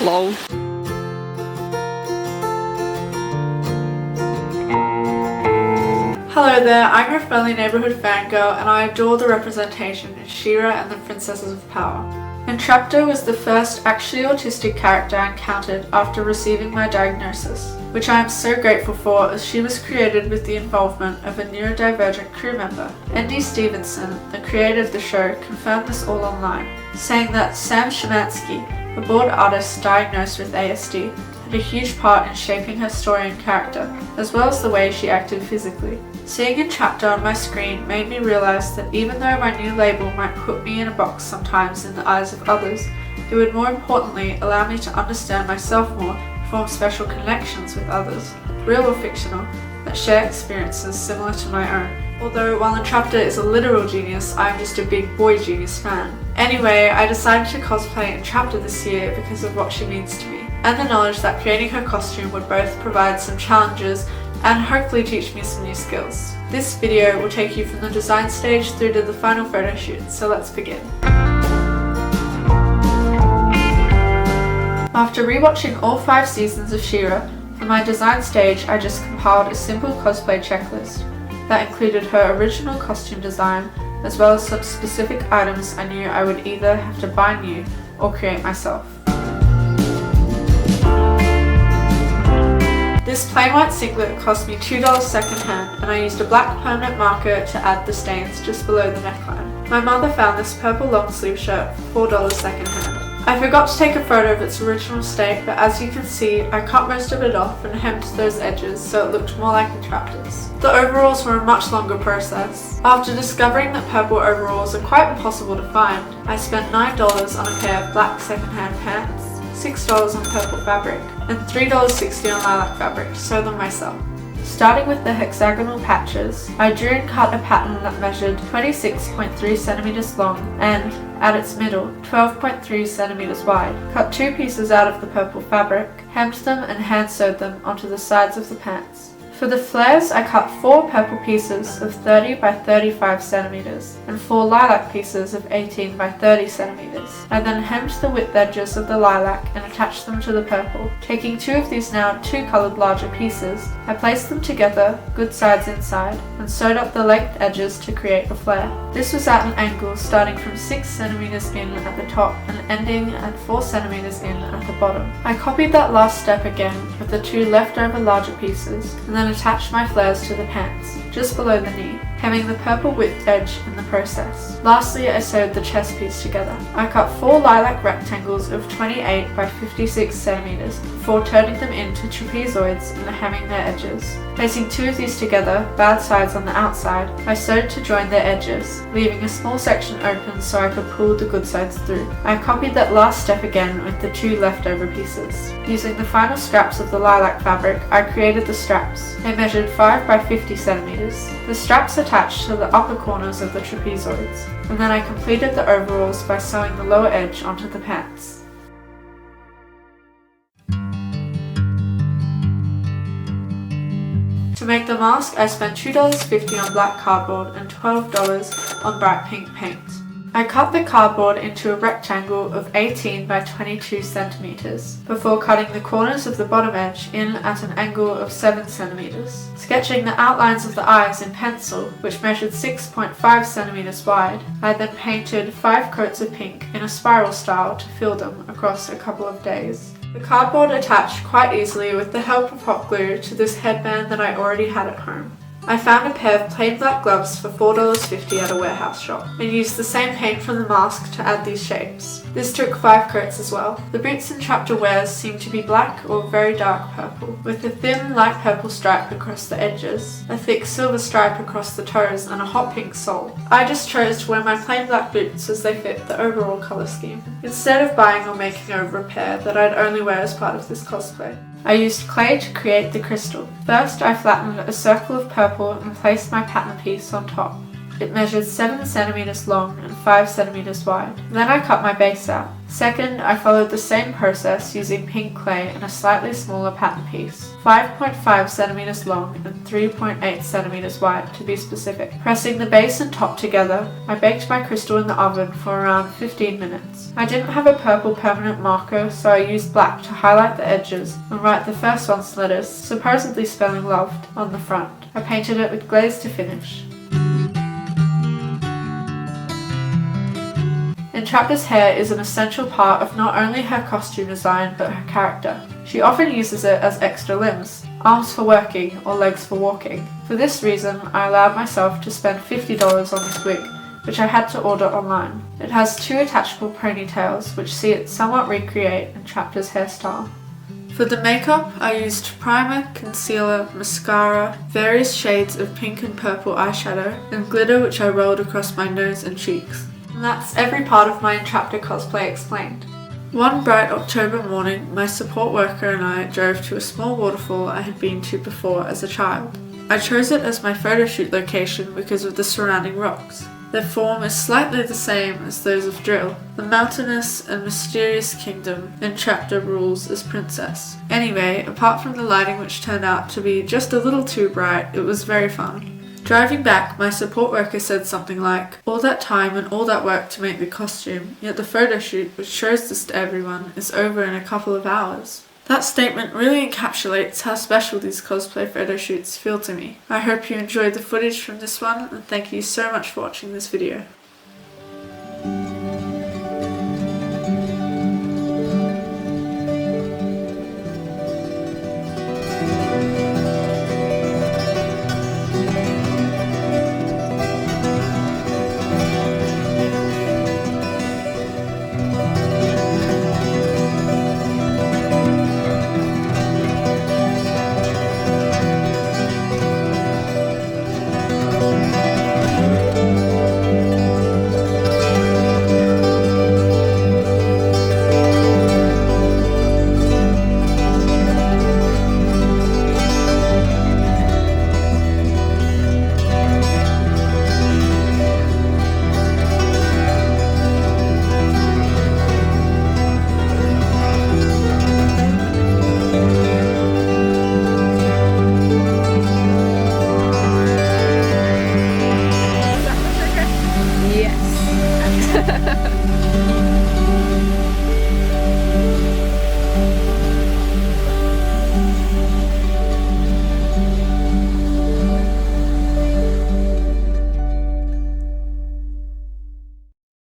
Lol. Hello there, I'm your friendly neighborhood fangirl and I adore the representation in She-Ra and the Princesses of Power. Entrapta was the first actually autistic character I encountered after receiving my diagnosis, which I am so grateful for as she was created with the involvement of a neurodivergent crew member. N.D. Stevenson, the creator of the show, confirmed this all online, saying that 𝐶𝐻𝐴𝑃𝑇𝐸𝑅𝑆, a bored artist diagnosed with ASD, had a huge part in shaping her story and character, as well as the way she acted physically. Seeing Entrapta on my screen made me realize that even though my new label might put me in a box sometimes in the eyes of others, it would more importantly allow me to understand myself more and form special connections with others, real or fictional, that share experiences similar to my own. Although while Entrapta is a literal genius, I'm just a big boy genius fan. Anyway, I decided to cosplay Entrapta this year because of what she means to me, and the knowledge that creating her costume would both provide some challenges and hopefully teach me some new skills. This video will take you from the design stage through to the final photo shoot, so let's begin. After rewatching all 5 seasons of She-Ra, for my design stage I just compiled a simple cosplay checklist that included her original costume design as well as some specific items I knew I would either have to buy new or create myself. This plain white singlet cost me $2 secondhand and I used a black permanent marker to add the stains just below the neckline. My mother found this purple long sleeve shirt for $4 secondhand. I forgot to take a photo of its original state, but as you can see, I cut most of it off and hemmed those edges so it looked more like Entrapta's. The overalls were a much longer process. After discovering that purple overalls are quite impossible to find, I spent $9 on a pair of black secondhand pants, $6 on purple fabric, and $3.60 on lilac fabric to sew them myself. Starting with the hexagonal patches, I drew and cut a pattern that measured 26.3 centimeters long and, at its middle, 12.3 centimeters wide. Cut 2 pieces out of the purple fabric, hemmed them and hand sewed them onto the sides of the pants. For the flares, I cut 4 purple pieces of 30 by 35 centimeters and 4 lilac pieces of 18 by 30 centimeters. I then hemmed the width edges of the lilac and attached them to the purple. Taking 2 of these now 2-colored larger pieces, I placed them together, good sides inside, and sewed up the length edges to create a flare. This was at an angle starting from 6 centimeters in at the top and ending at 4 centimeters in at the bottom. I copied that last step again with the 2 leftover larger pieces, and then attached my flares to the pants, just below the knee, hemming the purple width edge in the process. Lastly, I sewed the chest piece together. I cut 4 lilac rectangles of 28 by 56 centimeters before turning them into trapezoids and hemming their edges. Placing 2 of these together, bad sides on the outside, I sewed to join their edges, leaving a small section open so I could pull the good sides through. I copied that last step again with the 2 leftover pieces. Using the final scraps of the lilac fabric, I created the straps. They measured 5 by 50 centimeters. The straps attached to the upper corners of the trapezoids, and then I completed the overalls by sewing the lower edge onto the pants. To make the mask, I spent $2.50 on black cardboard and $12 on bright pink paint. I cut the cardboard into a rectangle of 18 by 22 centimeters before cutting the corners of the bottom edge in at an angle of 7 centimeters. Sketching the outlines of the eyes in pencil, which measured 6.5 centimeters wide, I then painted 5 coats of pink in a spiral style to fill them across a couple of days. The cardboard attached quite easily with the help of hot glue to this headband that I already had at home. I found a pair of plain black gloves for $4.50 at a warehouse shop, and used the same paint from the mask to add these shapes. This took 5 coats as well. The boots Entrapta wears seem to be black or very dark purple, with a thin light purple stripe across the edges, a thick silver stripe across the toes, and a hot pink sole. I just chose to wear my plain black boots as they fit the overall colour scheme, instead of buying or making over a pair that I'd only wear as part of this cosplay. I used clay to create the crystal. First, I flattened a circle of purple and placed my pattern piece on top. It measured 7 centimeters long and 5 centimeters wide. Then I cut my base out. Second, I followed the same process using pink clay and a slightly smaller pattern piece, 5.5 centimeters long and 3.8 centimeters wide to be specific. Pressing the base and top together, I baked my crystal in the oven for around 15 minutes. I didn't have a purple permanent marker, so I used black to highlight the edges and write the first one's letters, supposedly spelling loved, on the front. I painted it with glaze to finish. Entrapta's hair is an essential part of not only her costume design but her character. She often uses it as extra limbs, arms for working or legs for walking. For this reason, I allowed myself to spend $50 on this wig, which I had to order online. It has 2 attachable ponytails which see it somewhat recreate Entrapta's hairstyle. For the makeup, I used primer, concealer, mascara, various shades of pink and purple eyeshadow, and glitter which I rolled across my nose and cheeks. And that's every part of my Entrapta cosplay explained. One bright October morning, my support worker and I drove to a small waterfall I had been to before as a child. I chose it as my photo shoot location because of the surrounding rocks. Their form is slightly the same as those of Drill, the mountainous and mysterious kingdom Entrapta rules as princess. Anyway, apart from the lighting which turned out to be just a little too bright, it was very fun. Driving back, my support worker said something like, "All that time and all that work to make the costume, yet the photo shoot, which shows this to everyone, is over in a couple of hours." That statement really encapsulates how special these cosplay photo shoots feel to me. I hope you enjoyed the footage from this one, and thank you so much for watching this video.